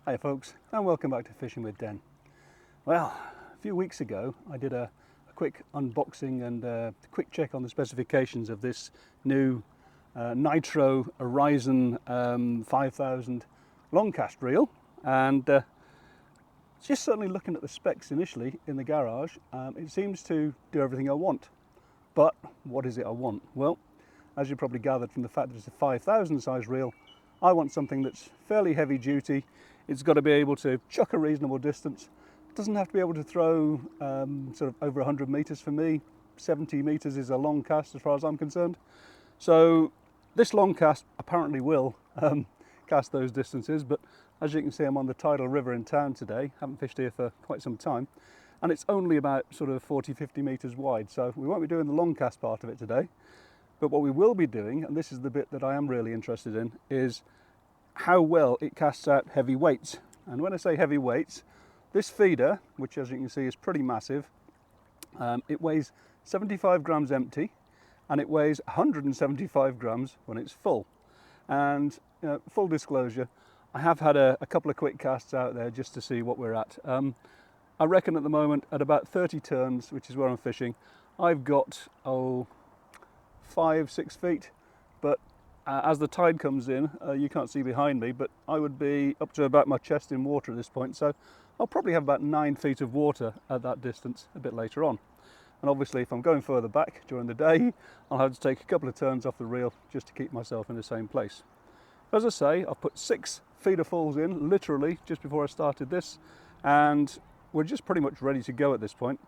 Hi folks, and welcome back to Fishing with Den. Well, a few weeks ago I did a quick unboxing and a quick check on the specifications of this new Nytro Aryzon 5000 long cast reel, and just certainly looking at the specs initially in the garage, it seems to do everything I want. But what is it I want? Well, as you probably gathered from the fact that it's a 5000 size reel, I want something that's fairly heavy duty. It's got to be able to chuck a reasonable distance. It doesn't have to be able to throw sort of over 100 meters for me. 70 meters is a long cast as far as I'm concerned. So this long cast apparently will cast those distances, but as you can see, I'm on the tidal river in town today. Haven't fished here for quite some time, and it's only about sort of 40-50 meters wide, so we won't be doing the long cast part of it today. But what we will be doing, and this is the bit that I am really interested in, is how well it casts out heavy weights. And when I say heavy weights, this feeder, which as you can see is pretty massive, it weighs 75 grams empty, and it weighs 175 grams when it's full. And full disclosure, I have had a couple of quick casts out there just to see what we're at. I reckon at the moment at about 30 turns, which is where I'm fishing, I've got 5-6 feet, but as the tide comes in, you can't see behind me, but I would be up to about my chest in water at this point, so I'll probably have about 9 feet of water at that distance a bit later on. And obviously if I'm going further back during the day, I'll have to take a couple of turns off the reel just to keep myself in the same place. As I say, I've put 6 feeder fulls in, literally, just before I started this, and we're just pretty much ready to go at this point.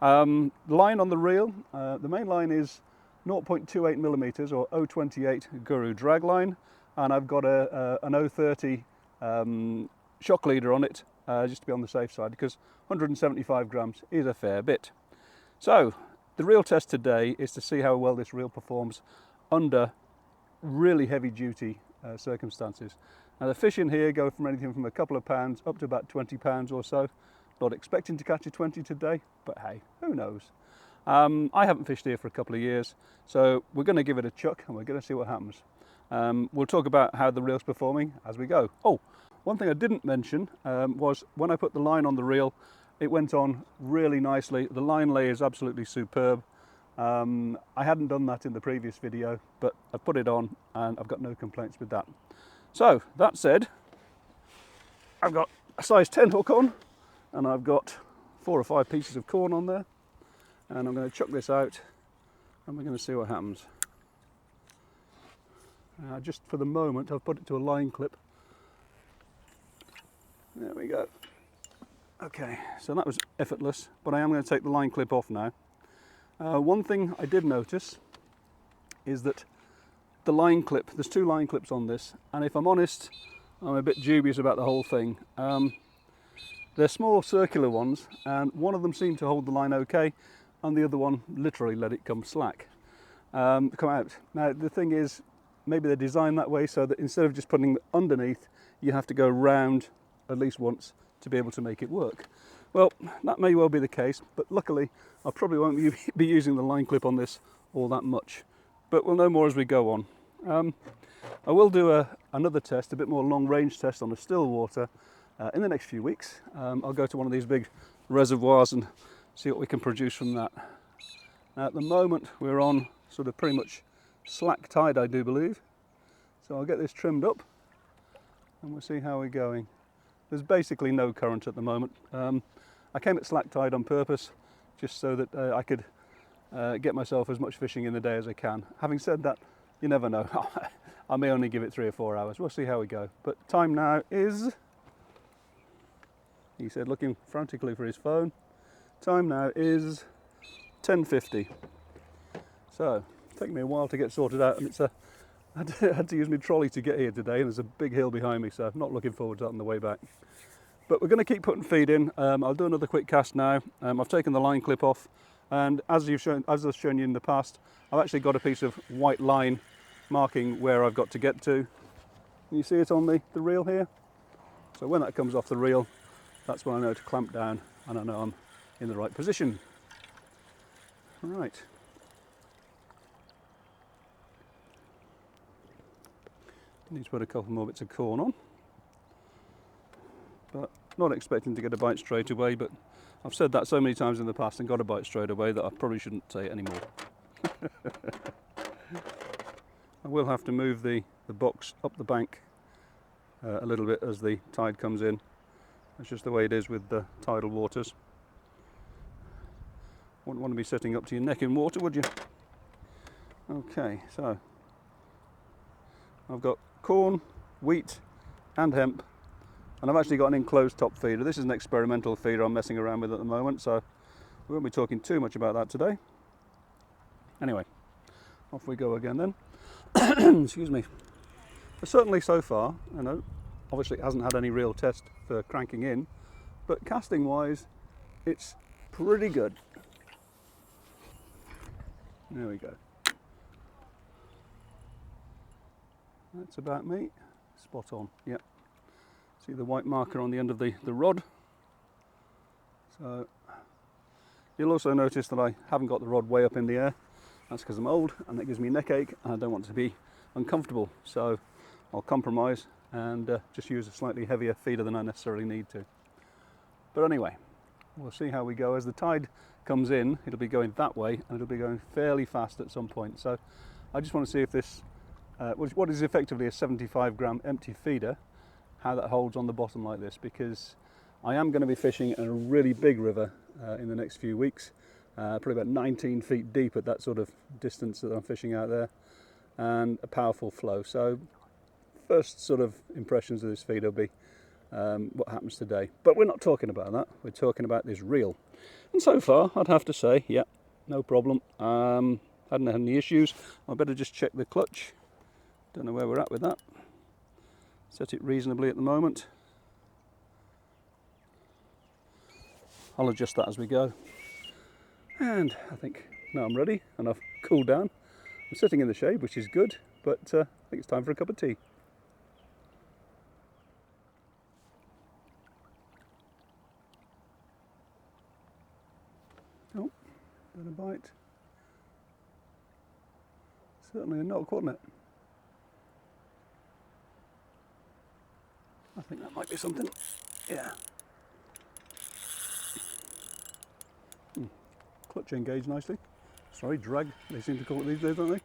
Line on the reel, the main line is 0.28 millimeters or 0.28 Guru drag line, and I've got an 0.30 shock leader on it, just to be on the safe side, because 175 grams is a fair bit. So the real test today is to see how well this reel performs under really heavy duty circumstances. Now the fish in here go from anything from a couple of pounds up to about 20 pounds or so. Not expecting to catch a 20 today, but hey, who knows? I haven't fished here for a couple of years, so we're going to give it a chuck and we're going to see what happens. We'll talk about how the reel's performing as we go. Oh, one thing I didn't mention was when I put the line on the reel, it went on really nicely. The line lay is absolutely superb. I hadn't done that in the previous video, but I put it on and I've got no complaints with that. So that said, I've got a size 10 hook on, and I've got 4 or 5 pieces of corn on there, and I'm going to chuck this out and we're going to see what happens. Just for the moment I've put it to a line clip. There we go. Okay, so that was effortless, but I am going to take the line clip off now. One thing I did notice is that the line clip, there's 2 line clips on this, and if I'm honest, I'm a bit dubious about the whole thing. They're small circular ones, and one of them seemed to hold the line okay, and the other one literally let it come out. Now the thing is, maybe they're designed that way so that instead of just putting them underneath, you have to go round at least once to be able to make it work. Well, that may well be the case, but luckily I probably won't be using the line clip on this all that much, but we'll know more as we go on. I will do another test, a bit more long range test on the still water in the next few weeks. I'll go to one of these big reservoirs and see what we can produce from that. Now, at the moment we're on sort of pretty much slack tide, I do believe, so I'll get this trimmed up and we'll see how we're going. There's basically no current at the moment. I came at slack tide on purpose just so that I could get myself as much fishing in the day as I can. Having said that, you never know. I may only give it 3 or 4 hours. We'll see how we go. But time now is, he said, looking frantically for his phone, time now is 10:50. So it's taken me a while to get sorted out, and I had to use my trolley to get here today, and there's a big hill behind me, so I'm not looking forward to that on the way back. But we're going to keep putting feed in. I'll do another quick cast now. I've taken the line clip off, and as I've shown you in the past, I've actually got a piece of white line marking where I've got to get to. Can you see it on the reel here? So when that comes off the reel, that's when I know to clamp down and I know I'm in the right position. Right. Need to put a couple more bits of corn on. but not expecting to get a bite straight away, but I've said that so many times in the past and got a bite straight away that I probably shouldn't say it anymore. I will have to move the box up the bank a little bit as the tide comes in. That's just the way it is with the tidal waters. Wouldn't want to be sitting up to your neck in water, would you? Okay, so I've got corn, wheat and hemp, and I've actually got an enclosed top feeder. This is an experimental feeder I'm messing around with at the moment, so we won't be talking too much about that today. Anyway, off we go again then. Excuse me. But certainly so far, I know, obviously it hasn't had any real test for cranking in, but casting wise, it's pretty good. There we go. That's about me. Spot on, yep. See the white marker on the end of the rod. So you'll also notice that I haven't got the rod way up in the air. That's because I'm old and that gives me neck ache and I don't want to be uncomfortable. So I'll compromise and just use a slightly heavier feeder than I necessarily need to. But anyway, we'll see how we go. As the tide comes in, it'll be going that way and it'll be going fairly fast at some point. So I just want to see if this, what is effectively a 75 gram empty feeder, how that holds on the bottom like this, because I am going to be fishing in a really big river in the next few weeks, probably about 19 feet deep at that sort of distance that I'm fishing out there, and a powerful flow. So first sort of impressions of this feeder will be what happens today. But we're not talking about that, we're talking about this reel. And so far I'd have to say, yeah, no problem. Hadn't had any issues. I better just check the clutch. Don't know where we're at with that. Set it reasonably at the moment. I'll adjust that as we go. And I think now I'm ready and I've cooled down. I'm sitting in the shade, which is good, but I think it's time for a cup of tea. Oh, got a bite. Certainly a knock, wasn't it? I think that might be something. Yeah. Clutch engaged nicely. Sorry, drag, they seem to call it these days, don't they?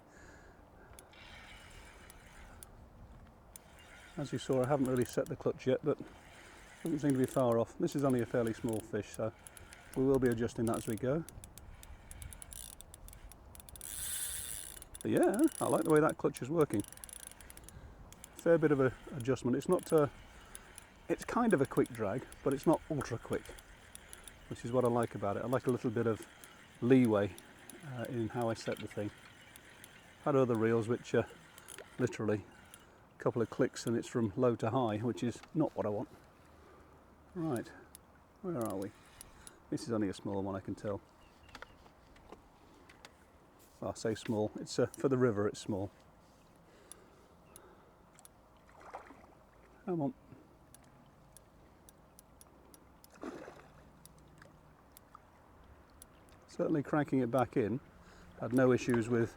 As you saw, I haven't really set the clutch yet, but doesn't seem to be far off. This is only a fairly small fish, so we will be adjusting that as we go. But yeah, I like the way that clutch is working. Fair bit of a adjustment. It's not it's kind of a quick drag, but it's not ultra quick, which is what I like about it. I like a little bit of leeway in how I set the thing. I've had other reels which are literally a couple of clicks and it's from low to high, which is not what I want. Right, where are we? This is only a small one, I can tell. Well, I say small, it's for the river it's small. Come on. Certainly cranking it back in, had no issues with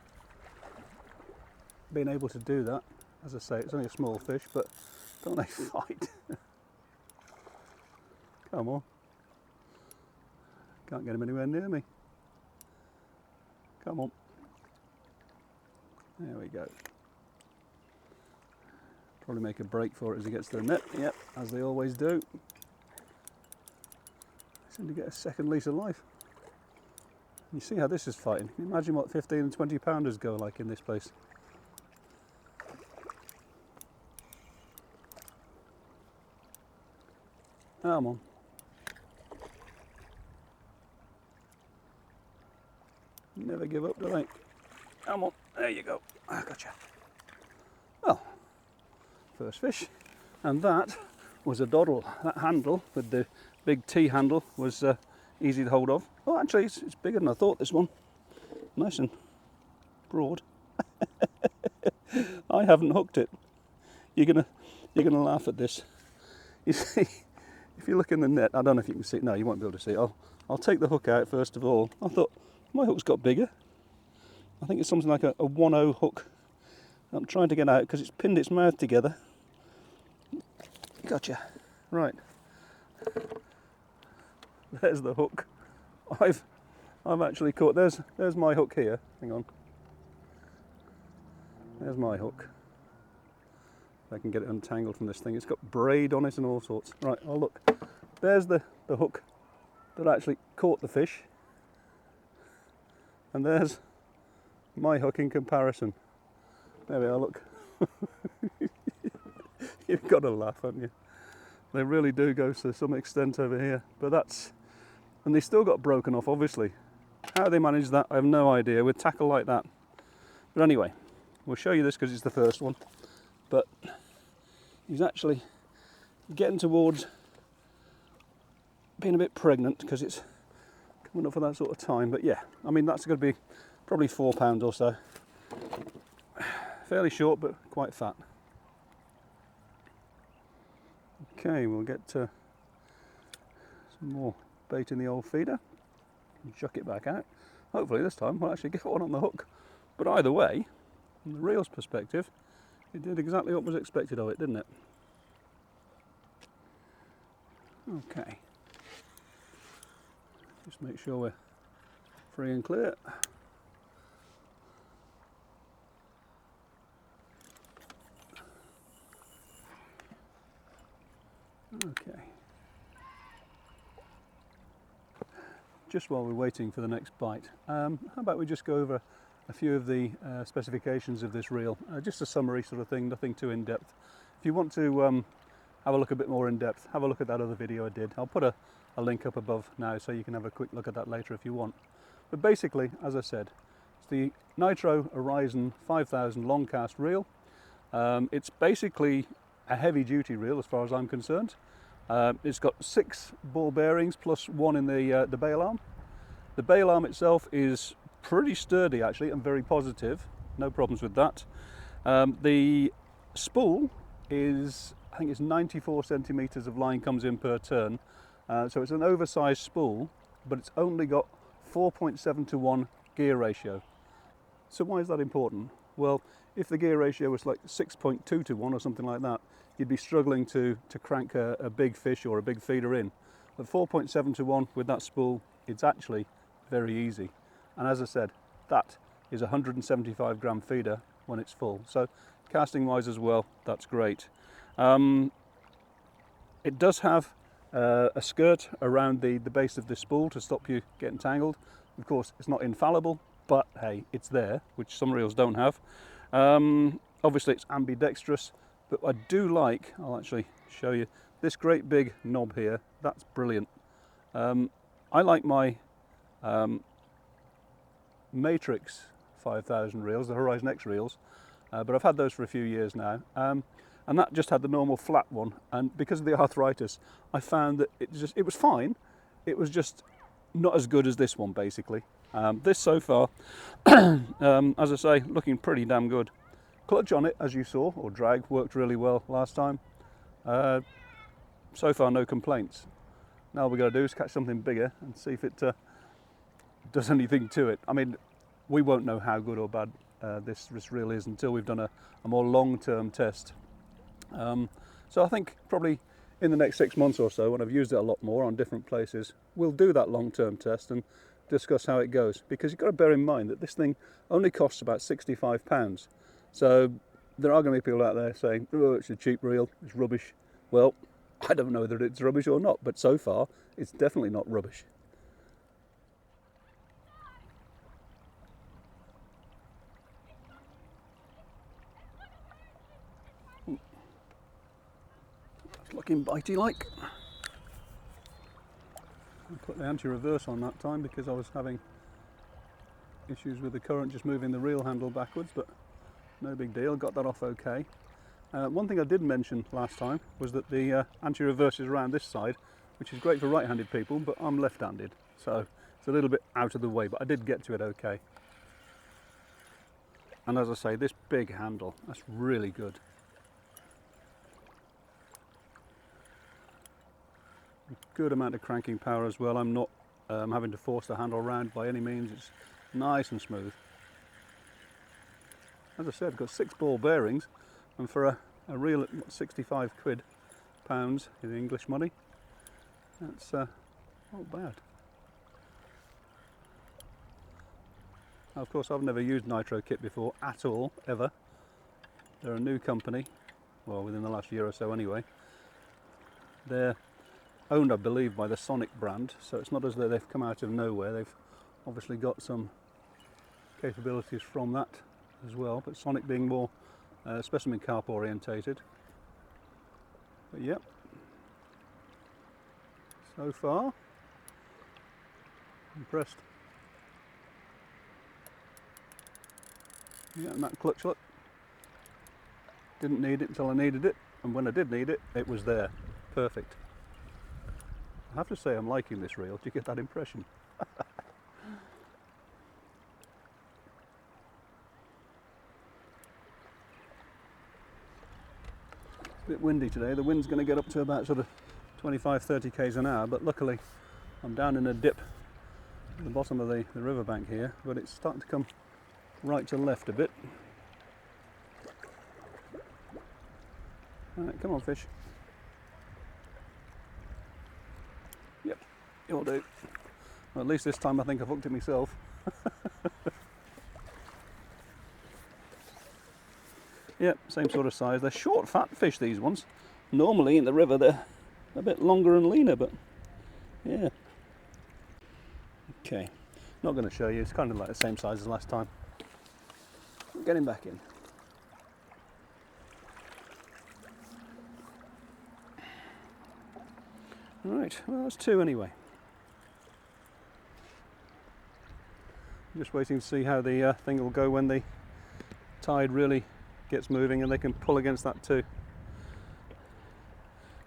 being able to do that. As I say, it's only a small fish, but don't they fight? Come on. Can't get him anywhere near me. Come on. There we go. Probably make a break for it as he gets to the net. Yep, as they always do. I seem to get a second lease of life. You see how this is fighting. Can you imagine what 15 and 20 pounders go like in this place? Come on. Never give up, do they? Come on, there you go. I gotcha. Well, first fish. And that was a doddle. That handle with the big T handle was easy to hold off. Oh, actually, it's bigger than I thought, this one. Nice and broad. I haven't hooked it. You're gonna laugh at this. You see, if you look in the net, I don't know if you can see it. No, you won't be able to see it. I'll take the hook out first of all. I thought my hook's got bigger. I think it's something like a 1/0 hook. I'm trying to get out because it's pinned its mouth together. Gotcha. Right. There's the hook. I've actually caught, there's my hook here, hang on. There's my hook. If I can get it untangled from this thing. It's got braid on it and all sorts. Right, oh look, there's the hook that actually caught the fish. And there's my hook in comparison. There we are, look. You've got to laugh, haven't you? They really do go to some extent over here. But that's, and they still got broken off, obviously. How they manage that, I have no idea, with tackle like that. But anyway, we'll show you this because it's the first one. But he's actually getting towards being a bit pregnant because it's coming up for that sort of time. But yeah, I mean, that's going to be probably 4 pounds or so. Fairly short, but quite fat. Okay, we'll get some more bait in the old feeder and chuck it back out. Hopefully this time we'll actually get one on the hook. But either way, from the reel's perspective, it did exactly what was expected of it, didn't it? Okay. Just make sure we're free and clear. Okay. Just while we're waiting for the next bite, how about we just go over a few of the specifications of this reel, just a summary sort of thing, nothing too in-depth. If you want to have a look a bit more in-depth, have a look at that other video I did. I'll put a link up above now so you can have a quick look at that later if you want. But basically, as I said, it's the Nytro Aryzon 5000 long cast reel. It's basically a heavy duty reel as far as I'm concerned. It's got 6 ball bearings plus 1 in the bail arm. The bail arm itself is pretty sturdy actually and very positive, no problems with that. The spool is, I think it's 94 centimetres of line comes in per turn, so it's an oversized spool, but it's only got 4.7 to 1 gear ratio. So why is that important? Well, if the gear ratio was like 6.2 to 1 or something like that, you'd be struggling to crank a big fish or a big feeder in. But 4.7 to 1 with that spool, it's actually very easy. And as I said, that is a 175 gram feeder when it's full. So casting wise as well, that's great. It does have a skirt around the base of the spool to stop you getting tangled. Of course, it's not infallible, but hey, it's there, which some reels don't have. Obviously it's ambidextrous, but I do like, I'll actually show you, this great big knob here. That's brilliant. I like my Matrix 5000 reels, the Horizon X reels, but I've had those for a few years now, and that just had the normal flat one, and because of the arthritis I found that it was fine, it was just not as good as this one basically. This so far, as I say, looking pretty damn good. Clutch on it, as you saw, or drag, worked really well last time. So far no complaints. Now all we've got to do is catch something bigger and see if it does anything to it. I mean, we won't know how good or bad this reel is until we've done a more long-term test. So I think probably in the next 6 months or so, when I've used it a lot more on different places, we'll do that long-term test and discuss how it goes. Because you've got to bear in mind that this thing only costs about £65. So there are going to be people out there saying, oh, it's a cheap reel, it's rubbish. Well, I don't know whether it's rubbish or not, but so far it's definitely not rubbish. It's looking bitey like. I put the anti-reverse on that time because I was having issues with the current just moving the reel handle backwards, but no big deal, got that off okay. One thing I did mention last time was that the anti-reverse is around this side, which is great for right-handed people, but I'm left-handed, so it's a little bit out of the way, but I did get to it okay. And as I say, this big handle, that's really good. Good amount of cranking power as well. I'm not having to force the handle around by any means. It's nice and smooth. As I said, I've got 6 ball bearings, and for a reel at what, 65 quid, pounds in English money, That's not bad. Now, of course, I've never used Nytro kit before at all, ever. They're a new company, well, within the last year or so anyway. They're owned, I believe, by the Sonic brand, so it's not as though they've come out of nowhere. They've obviously got some capabilities from that as well, but Sonic being more specimen carp orientated. But yep, so far, impressed. Yeah, and that clutch, look, didn't need it until I needed it, and when I did need it, it was there, perfect. I have to say I'm liking this reel. Do you get that impression? It's a bit windy today. The wind's going to get up to about sort of 25-30 k's an hour, but luckily I'm down in a dip at the bottom of the riverbank here, but it's starting to come right to left a bit. Alright, come on fish. Yep, you'll do. Well, at least this time I think I've hooked it myself. Yep, same sort of size. They're short, fat fish, these ones. Normally in the river they're a bit longer and leaner, but yeah. Okay, not going to show you. It's kind of like the same size as last time. Get him back in. Right, well that's two anyway. I'm just waiting to see how the thing will go when the tide really gets moving and they can pull against that too.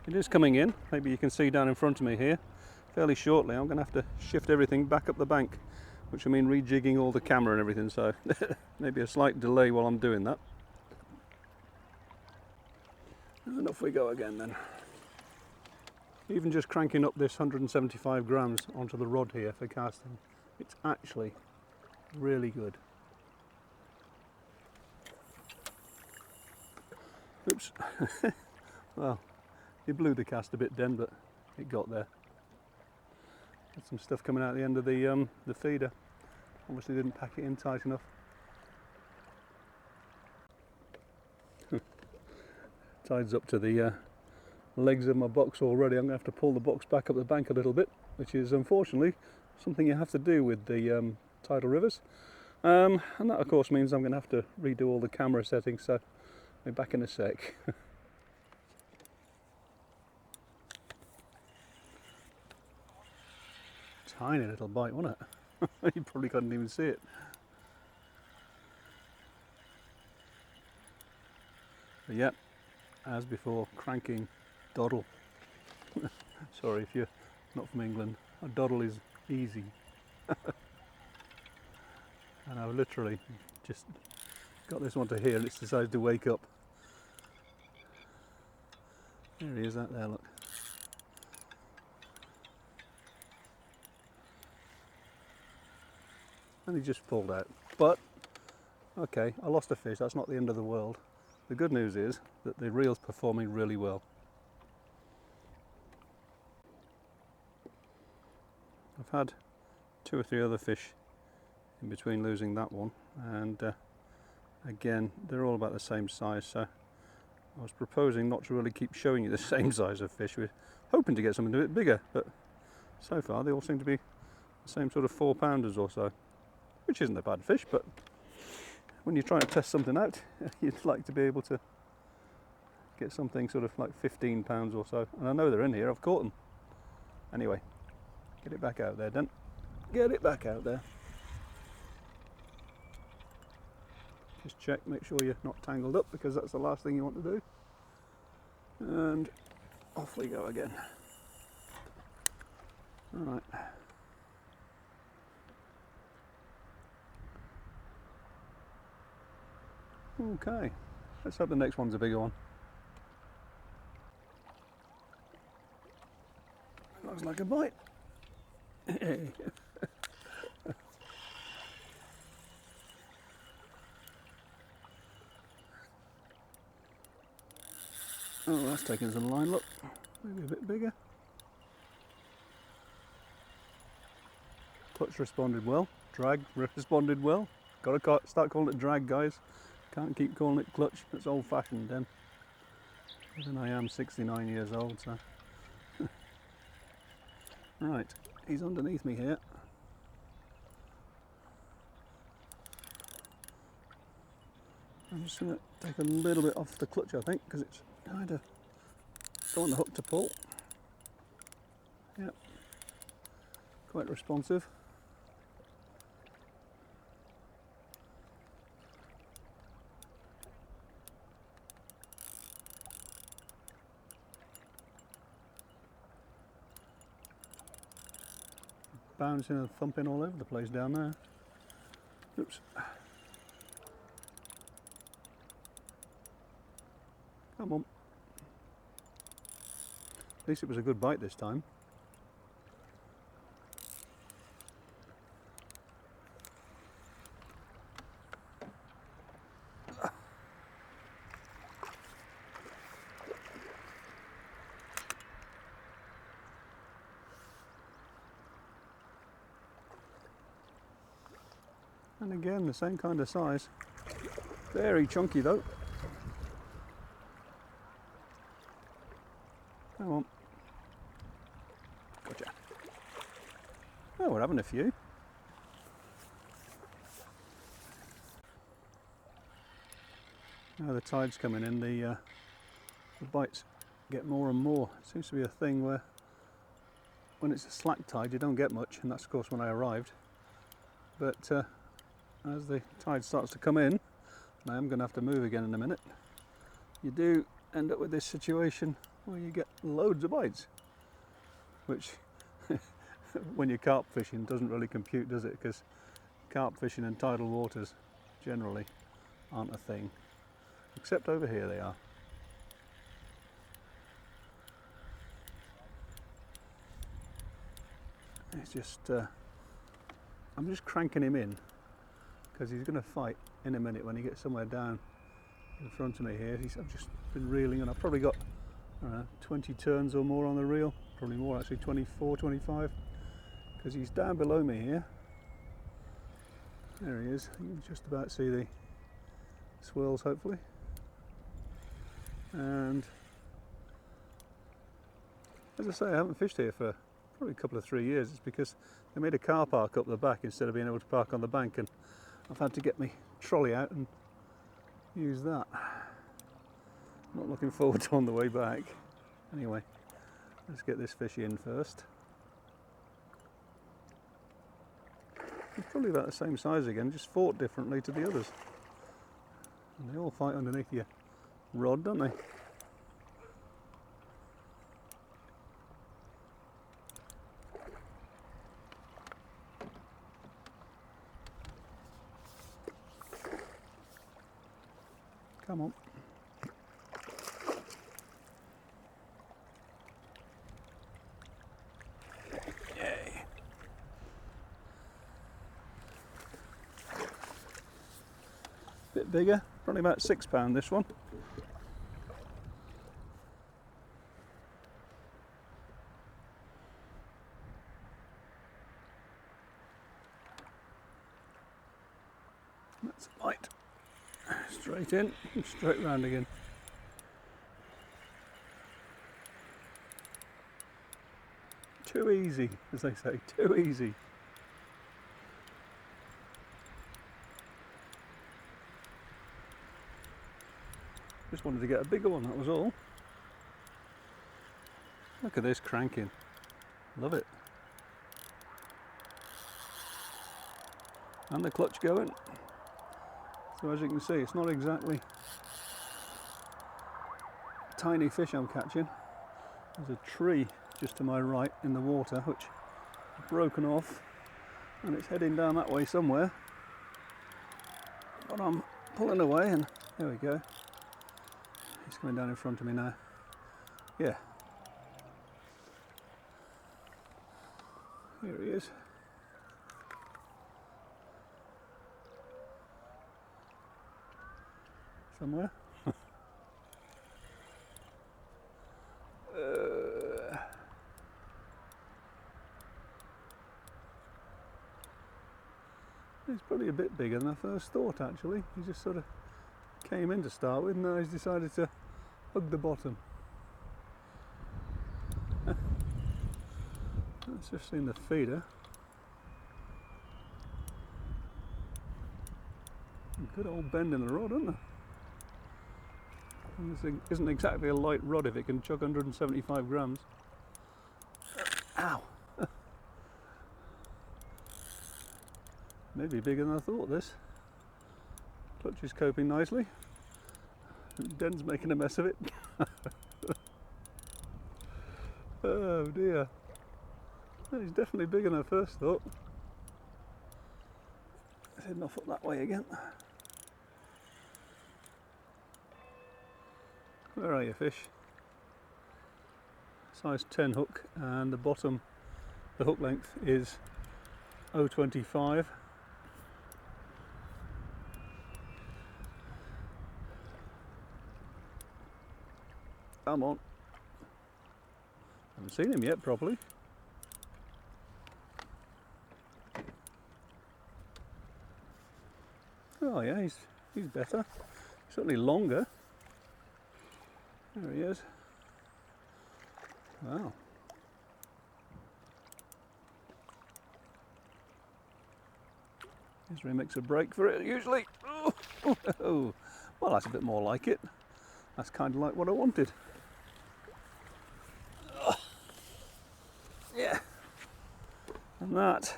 It is coming in. Maybe you can see down in front of me here. Fairly shortly I'm going to have to shift everything back up the bank, which will mean rejigging all the camera and everything, so maybe a slight delay while I'm doing that. And off we go again then. Even just cranking up this 175 grams onto the rod here for casting, it's actually really good. Oops. Well, he blew the cast a bit then, but it got there. Got some stuff coming out the end of the feeder. Obviously didn't pack it in tight enough. Tide's up to the legs of my box already. I'm going to have to pull the box back up the bank a little bit, which is unfortunately something you have to do with the tidal rivers. And that of course means I'm going to have to redo all the camera settings, so I'll be back in a sec. Tiny little bite, wasn't it? You probably couldn't even see it. But yep, as before, cranking doddle. Sorry if you're not from England, a doddle is easy. And I've literally just got this one to here and it's decided to wake up. There he is out there, look. And he just pulled out. But, okay, I lost a fish, that's not the end of the world. The good news is that the reel's performing really well. I've had 2 or 3 other fish in between losing that one, and again, they're all about the same size, so I was proposing not to really keep showing you the same size of fish. We're hoping to get something a bit bigger, but so far they all seem to be the same sort of 4-pounders or so, which isn't a bad fish, but when you're trying to test something out, you'd like to be able to get something sort of like 15 pounds or so. And I know they're in here, I've caught them. Anyway, get it back out there, Dan. Get it back out there. Just check, make sure you're not tangled up, because that's the last thing you want to do. And off we go again. Alright. Okay, let's hope the next one's a bigger one. Looks like a bite. Oh, that's taking some line, look. Maybe a bit bigger. Clutch responded well, drag responded well. Gotta start calling it drag, guys. Can't keep calling it clutch, it's old fashioned then. Even I am 69 years old, so. Right, he's underneath me here. I'm just going to take a little bit off the clutch, I think, because it's kind of don't want the hook to pull. Yep, quite responsive. Bouncing and thumping all over the place down there. Oops. Come on. At least it was a good bite this time. And again, the same kind of size. Very chunky though. Come on. Gotcha. Oh, we're having a few. Now the tide's coming in, the bites get more and more. It seems to be a thing where when it's a slack tide you don't get much, and that's of course when I arrived. But as the tide starts to come in, and I am going to have to move again in a minute, you do end up with this situation where you get loads of bites, which when you're carp fishing doesn't really compute, does it? Because carp fishing in tidal waters generally aren't a thing, except over here they are. It's just I'm just cranking him in because he's going to fight in a minute when he gets somewhere down in front of me here. I've just been reeling, and I've probably got 20 turns or more on the reel, probably more actually, 24, 25, because he's down below me here. There he is. You can just about see the swirls hopefully. And as I say, I haven't fished here for probably a couple of 3 years. It's because they made a car park up the back instead of being able to park on the bank, and I've had to get my trolley out and use that. Not looking forward to on the way back. Anyway, let's get this fish in first. It's probably about the same size again, just fought differently to the others. And they all fight underneath your rod, don't they? Come on. Yay. Bit bigger, probably about £6 this one. That's a bite. Straight in and straight round again. Too easy, as they say, too easy. Just wanted to get a bigger one, that was all. Look at this cranking. Love it. And the clutch going. So as you can see, it's not exactly a tiny fish I'm catching. There's a tree just to my right in the water which is broken off, and it's heading down that way somewhere. But I'm pulling away, and there we go. He's coming down in front of me now. Yeah. Here he is. Somewhere. He's probably a bit bigger than I first thought actually. He just sort of came in to start with and now he's decided to hug the bottom. Let's just seen the feeder. Good old bend in the rod, isn't there? And this thing isn't exactly a light rod if it can chuck 175 grams. Ow! Maybe bigger than I thought this. Clutch is coping nicely. Den's making a mess of it. Oh dear. He's definitely bigger than I first thought. Let's head off up that way again. Where are you, fish? Size 10 hook, and the bottom, the hook length is 0.25. Come on. Haven't seen him yet properly. Oh yeah, he's better. Certainly longer. There he is. Wow. Usually makes a break for it, usually. Oh, well, that's a bit more like it. That's kind of like what I wanted. Yeah. And that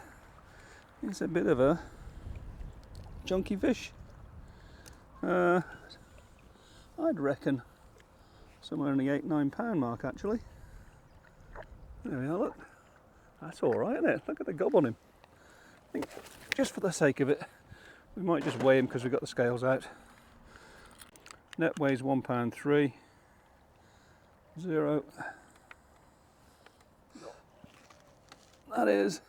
is a bit of a chunky fish. I'd reckon somewhere in the 8-9 pound mark actually. There we are, look. That's alright, isn't it? Look at the gob on him. I think just for the sake of it, we might just weigh him because we've got the scales out. Net weighs £1.3. 0. That is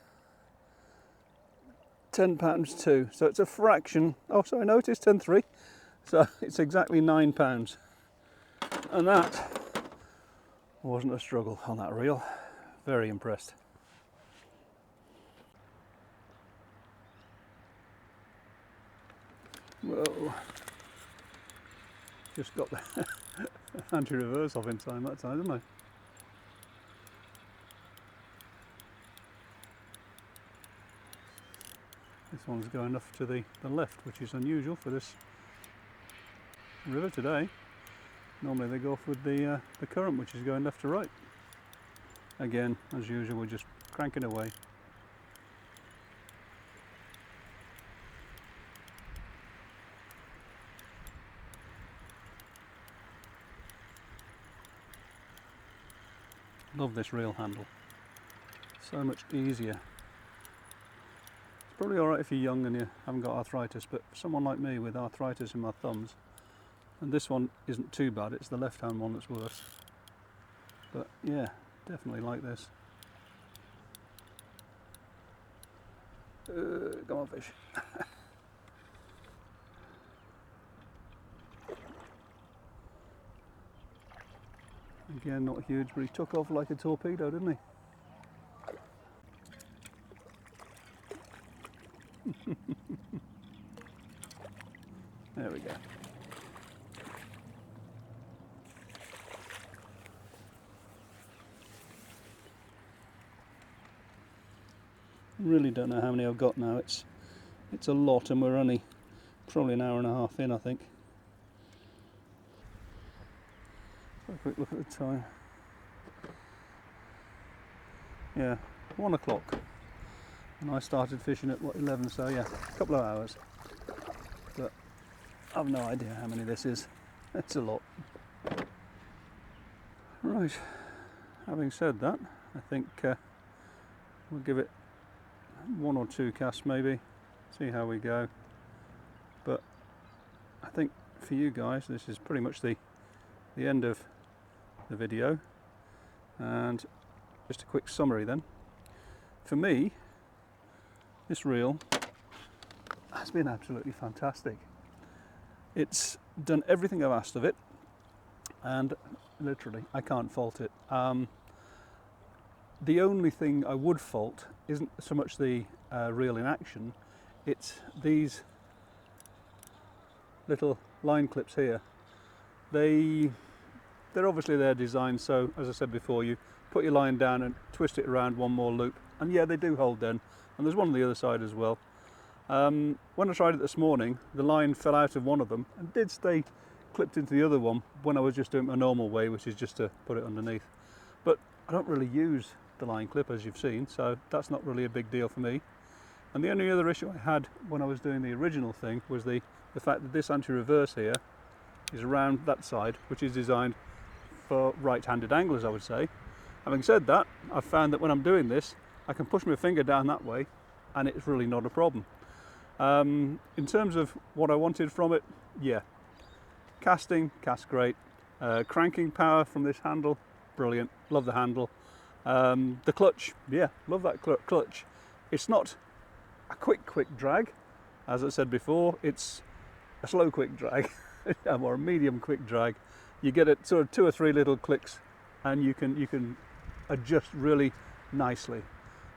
£10.2. So it's a fraction. Oh, sorry, no, it is 10.3. So it's exactly £9. And that wasn't a struggle on that reel. Very impressed. Whoa. Just got the anti-reverse off in time that time, didn't I? This one's going off to the left, which is unusual for this river today. Normally they go off with the current, which is going left to right. Again, as usual, we're just cranking away. Love this reel handle. So much easier. It's probably alright if you're young and you haven't got arthritis, but for someone like me with arthritis in my thumbs, and this one isn't too bad, it's the left hand one that's worse. But yeah, definitely like this. Come on, fish. Again, not huge, but he took off like a torpedo, didn't he? There we go. Really don't know how many I've got now. It's a lot, and we're only probably an hour and a half in, I think. Have a quick look at the time. Yeah, 1 o'clock. And I started fishing at what, 11, so yeah, a couple of hours. But I've no idea how many this is. It's a lot. Right, having said that, I think we'll give it 1 or 2 casts maybe, see how we go. But I think for you guys this is pretty much the end of the video, and just a quick summary then. For me, this reel has been absolutely fantastic. It's done everything I've asked of it, and literally I can't fault it. The only thing I would fault isn't so much the reel in action, It's these little line clips here. They're obviously they're designed so, as I said before, you put your line down and twist it around one more loop, and yeah, they do hold then. And there's one on the other side as well. When I tried it this morning, the line fell out of one of them and did stay clipped into the other one when I was just doing it my normal way, which is just to put it underneath. But I don't really use the line clip, as you've seen, so that's not really a big deal for me. And the only other issue I had when I was doing the original thing was the fact that this anti-reverse here is around that side, which is designed for right-handed anglers, I would say. Having said that, I've found that when I'm doing this, I can push my finger down that way and it's really not a problem. In terms of what I wanted from it, yeah, casting, cast great. Cranking power from this handle, brilliant, love the handle. The clutch, yeah, love that clutch. It's not a quick drag, as I said before, it's a slow quick drag or a medium quick drag. You get it sort of 2 or 3 little clicks and you can adjust really nicely.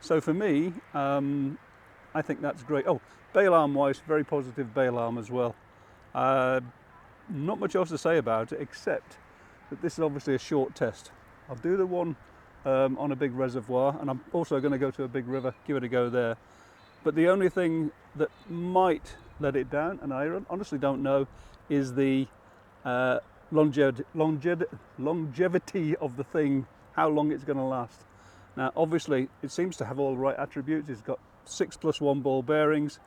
So for me, I think that's great. Oh, bail arm wise, very positive bail arm as well. Not much else to say about it except that this is obviously a short test. I'll do the one on a big reservoir, and I'm also going to go to a big river, give it a go there. But the only thing that might let it down, and I honestly don't know, is the longevity of the thing, how long it's going to last. Now obviously it seems to have all the right attributes. It's got 6+1 ball bearings,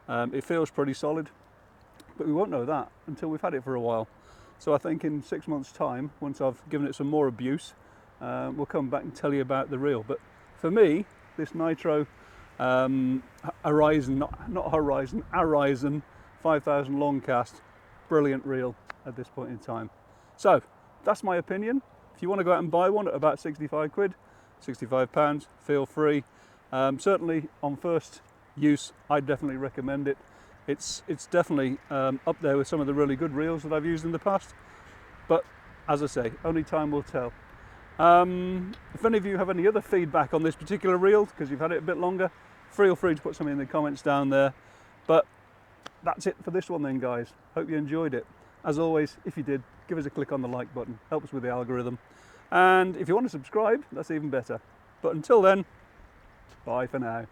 it feels pretty solid, but we won't know that until we've had it for a while. So I think in 6 months time, once I've given it some more abuse, we'll come back and tell you about the reel. But for me, this Nytro Aryzon, not Horizon, Aryzon 5000 long cast, brilliant reel at this point in time. So that's my opinion. If you want to go out and buy one at about 65 quid, 65 pounds, feel free. Certainly on first use, I'd definitely recommend it. It's definitely up there with some of the really good reels that I've used in the past. But as I say, only time will tell. If any of you have any other feedback on this particular reel, because you've had it a bit longer, feel free to put something in the comments down there. But that's it for this one then, guys. Hope you enjoyed it. As always, if you did, give us a click on the like button, helps with the algorithm. And if you want to subscribe, that's even better. But until then, bye for now.